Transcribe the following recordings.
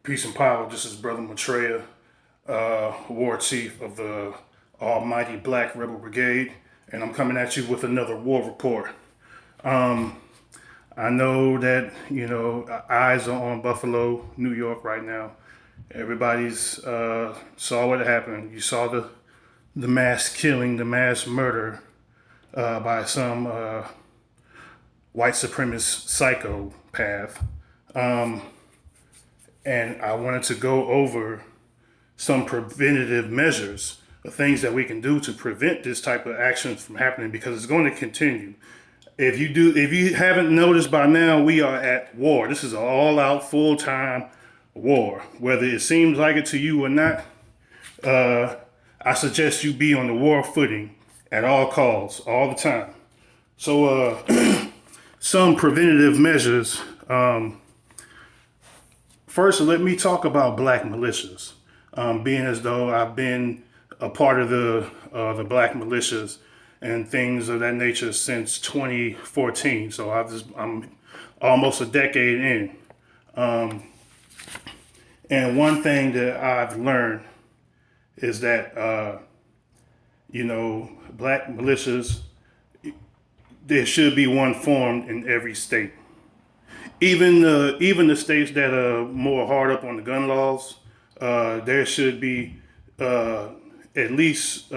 Peace and power. This is Brother Maitreya, War Chief of the Almighty Black Rebel Brigade, and I'm coming at you with another war report. I know that, eyes are on Buffalo, New York right now. Everybody's saw what happened. You saw the mass killing, the mass murder by some white supremacist psychopath. And I wanted to go over some preventative measures, the things that we can do to prevent this type of action from happening, because it's going to continue. If you haven't noticed by now, we are at war. This is an all-out, full-time war. Whether it seems like it to you or not, I suggest you be on the war footing at all costs, all the time. So, some preventative measures. First, let me talk about black militias, being as though I've been a part of the black militias and things of that nature since 2014. So I'm almost a decade in. And one thing that I've learned is that, black militias, there should be one formed in every state. Even the states that are more hard up on the gun laws, there should be at least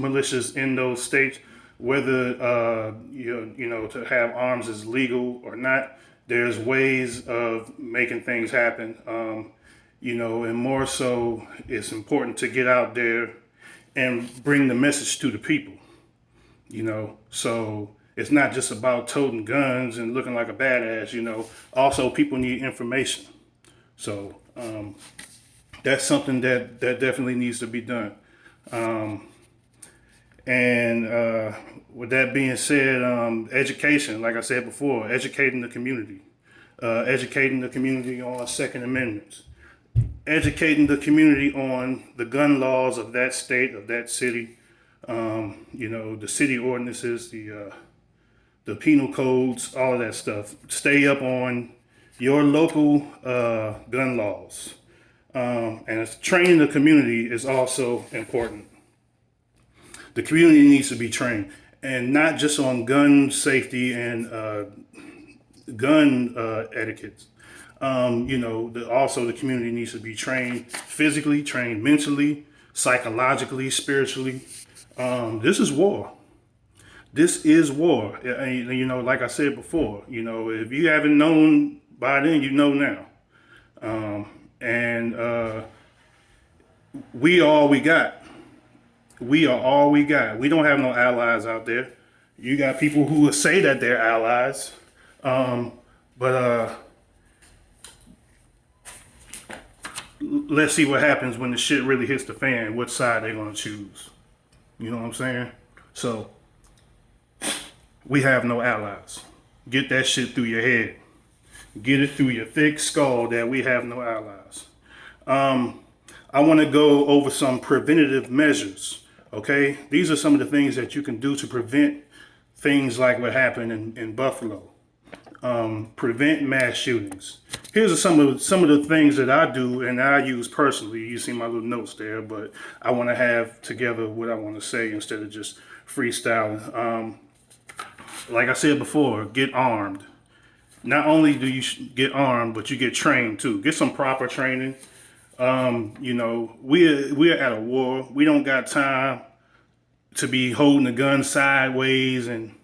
militias in those states, whether to have arms is legal or not. There's ways of making things happen, and more so, it's important to get out there and bring the message to the people. So it's not just about toting guns and looking like a badass. Also people need information. So that's something that definitely needs to be done. And with that being said, education, like I said before, educating the community on Second Amendments, educating the community on the gun laws of that state, of that city. The city ordinances, the penal codes, all of that stuff. Stay up on your local gun laws. And training the community is also important. The community needs to be trained, and not just on gun safety and gun etiquette. Also the community needs to be trained physically, trained mentally, psychologically, spiritually. This is war. This is war. Like I said before, if you haven't known by then, you know now. We are all we got. We are all we got. We don't have no allies out there. You got people who will say that they're allies. But let's see what happens when the shit really hits the fan, what side they're going to choose. You know what I'm saying? So, we have no allies. Get that shit through your head. Get it through your thick skull that we have no allies. I want to go over some preventative measures, okay? These are some of the things that you can do to prevent things like what happened in Buffalo. Prevent mass shootings. Here's some of the things that I do and I use personally. You see my little notes there, but I want to have together what I want to say instead of just freestyling. Like I said before, get armed. Not only do you get armed, but you get trained too. Get some proper training. We're at a war. We don't got time to be holding the gun sideways and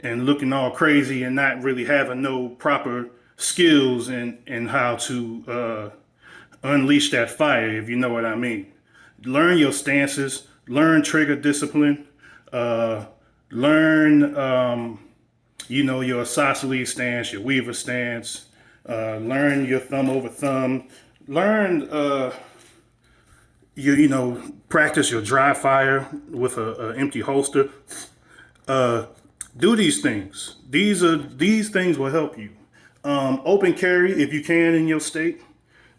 looking all crazy and not really having no proper skills in how to unleash that fire, if you know what I mean. Learn your stances, learn trigger discipline, learn, your isosceles stance, your weaver stance, learn your thumb over thumb, learn, practice your dry fire with a empty holster. Do these things. These things will help you. Open carry if you can in your state.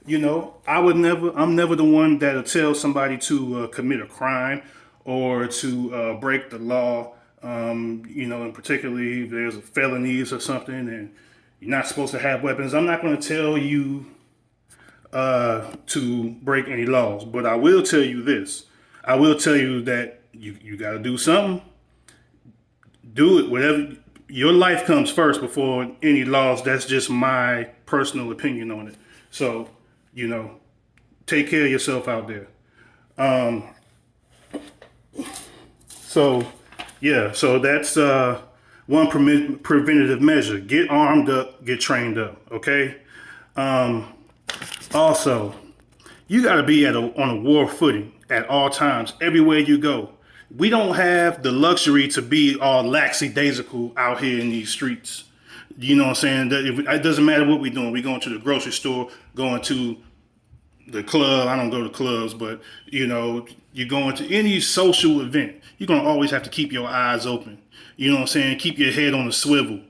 I'm never the one that'll tell somebody to commit a crime or to break the law. And particularly if there's felonies or something and you're not supposed to have weapons. I'm not going to tell you to break any laws, but I will tell you this. I will tell you that you got to do something. Do it, whatever. Your life comes first before any laws. That's just my personal opinion on it. So, take care of yourself out there. So that's one preventative measure. Get armed up, get trained up, okay? Also, you got to be on a war footing at all times, everywhere you go. We don't have the luxury to be all lackadaisical out here in these streets. You know what I'm saying? It doesn't matter what we're doing. We're going to the grocery store, going to the club. I don't go to clubs, but you're going to any social event. You're going to always have to keep your eyes open. You know what I'm saying? Keep your head on a swivel.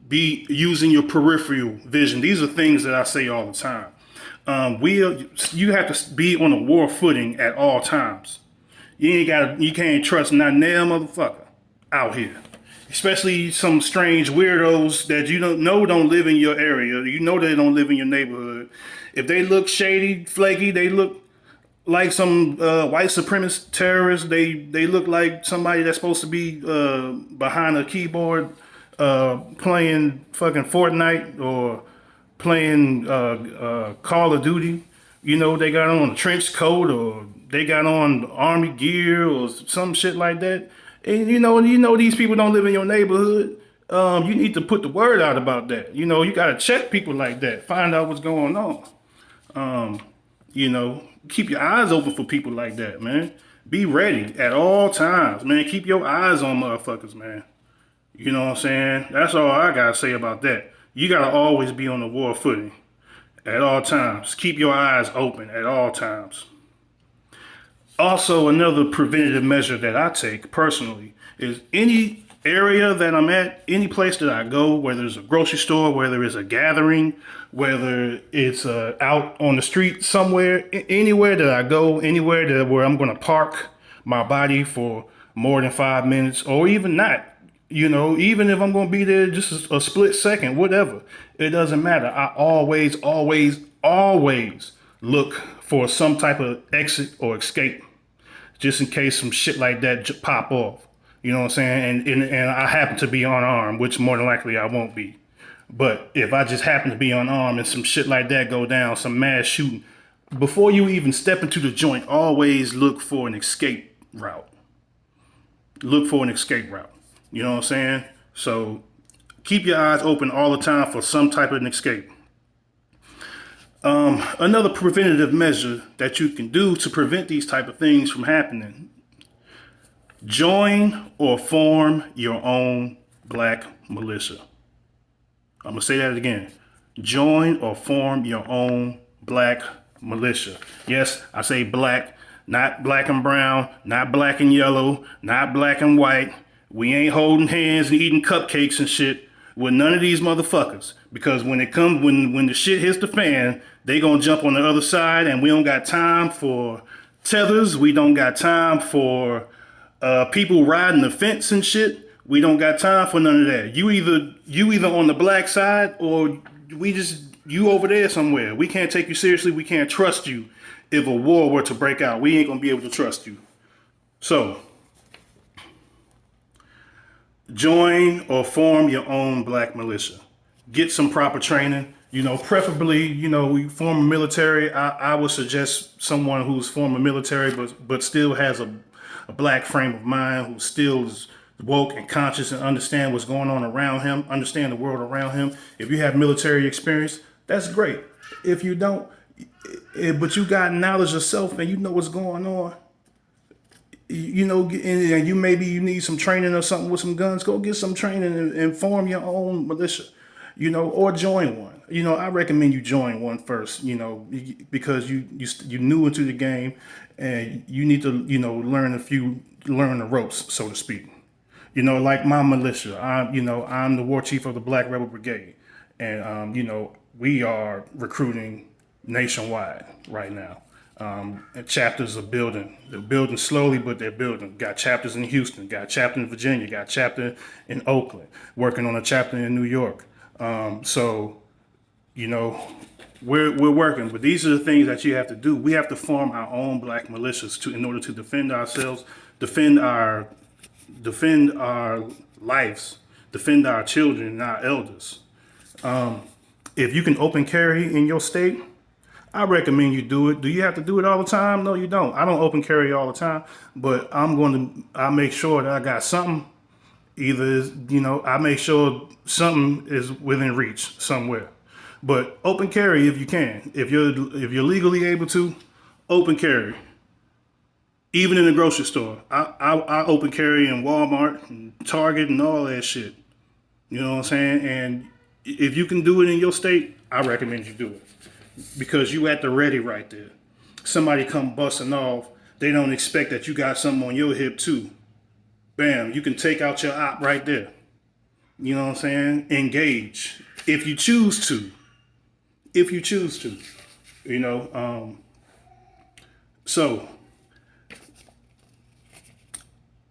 Be using your peripheral vision. These are things that I say all the time. You have to be on a war footing at all times. You can't trust not nail motherfucker out here. Especially some strange weirdos that you don't live in your area. You know they don't live in your neighborhood. If they look shady, flaky, they look like some white supremacist terrorists. They look like somebody that's supposed to be behind a keyboard playing fucking Fortnite or playing Call of Duty. They got on a trench coat or they got on army gear or some shit like that. And these people don't live in your neighborhood. You need to put the word out about that. You got to check people like that. Find out what's going on. Keep your eyes open for people like that, man. Be ready at all times, man. Keep your eyes on motherfuckers, man. You know what I'm saying? That's all I got to say about that. You got to always be on the war footing at all times. Keep your eyes open at all times. Also, another preventative measure that I take personally is any area that I'm at, any place that I go, whether it's a grocery store, whether it's a gathering, whether it's out on the street somewhere, anywhere that I go, anywhere where I'm going to park my body for more than 5 minutes or even not. Even if I'm going to be there just a split second, whatever, it doesn't matter. I always look for some type of exit or escape, just in case some shit like that pop off. You know what I'm saying? And I happen to be unarmed, which more than likely I won't be. But if I just happen to be unarmed and some shit like that go down, some mass shooting, before you even step into the joint, always look for an escape route. Look for an escape route. You know what I'm saying? So keep your eyes open all the time for some type of an escape. Another preventative measure that you can do to prevent these type of things from happening: join or form your own black militia. I'm going to say that again. Join or form your own black militia. Yes, I say black, not black and brown, not black and yellow, not black and white. We ain't holding hands and eating cupcakes and shit with none of these motherfuckers. Because when the shit hits the fan, they gonna jump on the other side, and we don't got time for tethers. We don't got time for people riding the fence and shit. We don't got time for none of that. You either on the black side or you over there somewhere. We can't take you seriously. We can't trust you. If a war were to break out, we ain't gonna be able to trust you. So, join or form your own black militia. Get some proper training. Preferably, we former military. I would suggest someone who's former military, but still has a black frame of mind, who still is woke and conscious and understand what's going on around him, understand the world around him. If you have military experience, that's great. If you don't, but you got knowledge of self and you know what's going on, and you need some training or something with some guns, go get some training and form your own militia, or join one. I recommend you join one first, because you new into the game and you need to, learn the ropes, so to speak. Like my militia, I'm the war chief of the Black Rebel Brigade, and we are recruiting nationwide right now. And chapters are building. They're building slowly, but they're building. Got chapters in Houston, got a chapter in Virginia, got a chapter in Oakland, working on a chapter in New York. So, you know, we're working, but these are the things that you have to do. We have to form our own black militias in order to defend ourselves, defend our lives, defend our children and our elders. If you can open carry in your state, I recommend you do it. Do you have to do it all the time? No, you don't. I don't open carry all the time, but I make sure that I got something. Either, I make sure something is within reach somewhere. But open carry if you can. If you're legally able to, open carry. Even in the grocery store. I open carry in Walmart and Target and all that shit. You know what I'm saying? And if you can do it in your state, I recommend you do it. Because you at the ready right there. Somebody come busting off, they don't expect that you got something on your hip too. Bam, you can take out your op right there. You know what I'm saying? Engage. If you choose to. If you choose to. So,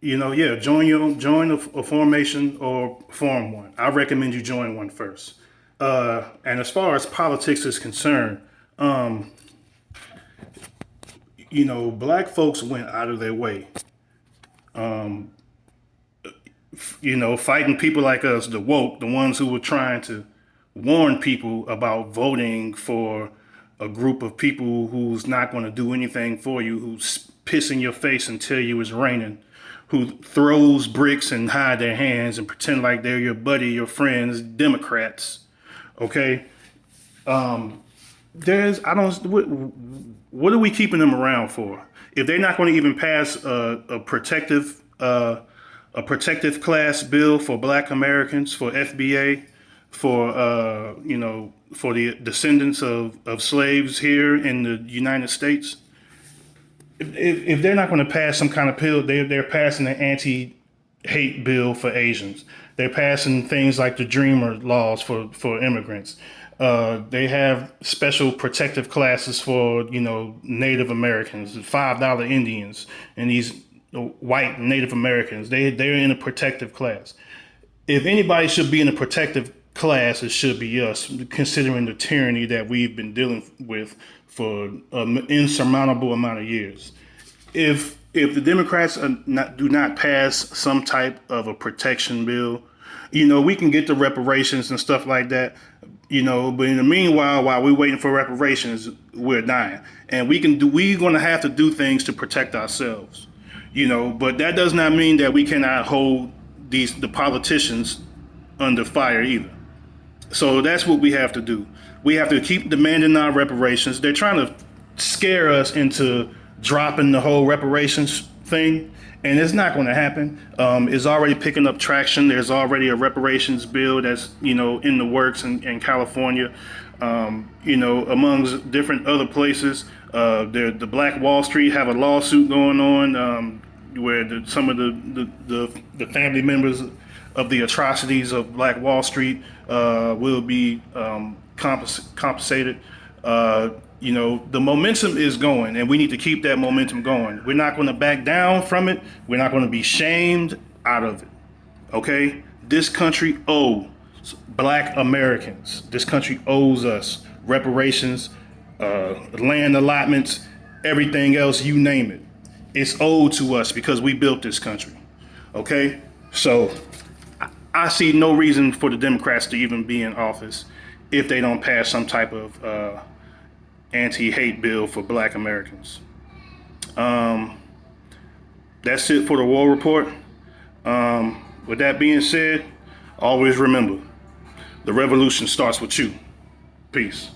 join a formation or form one. I recommend you join one first. And as far as politics is concerned, black folks went out of their way, fighting people like us, the woke, the ones who were trying to warn people about voting for a group of people who's not going to do anything for you, who's piss in your face and tell you it's raining, who throws bricks and hide their hands and pretend like they're your buddy, your friends, Democrats. Okay. What are we keeping them around for? If they're not going to even pass a protective class bill for Black Americans, for FBA, for the descendants of slaves here in the United States, if they're not going to pass some kind of bill, they're passing an anti-hate bill for Asians. They're passing things like the Dreamer laws for immigrants. They have special protective classes for, Native Americans, $5 Indians, and these white Native Americans. They're in a protective class. If anybody should be in a protective class, it should be us, considering the tyranny that we've been dealing with for an insurmountable amount of years. If the Democrats do not pass some type of a protection bill, we can get the reparations and stuff like that, but in the meanwhile, while we're waiting for reparations, we're dying. And we're going to have to do things to protect ourselves, but that does not mean that we cannot hold the politicians under fire either. So that's what we have to do. We have to keep demanding our reparations. They're trying to scare us into dropping the whole reparations thing, and it's not going to happen. It's already picking up traction. There's already a reparations bill that's in the works in California, amongst different other places. The Black Wall Street have a lawsuit going on where some of the family members of the atrocities of Black Wall Street will be compensated. The momentum is going, and we need to keep that momentum going. We're not going to back down from it. We're not going to be shamed out of it. Okay? This country owes Black Americans. This country owes us reparations, land allotments, everything else, you name it. It's owed to us because we built this country. Okay? So I see no reason for the Democrats to even be in office if they don't pass some type of anti-hate bill for Black Americans. That's it for the War Report. With that being said, always remember, the revolution starts with you. Peace.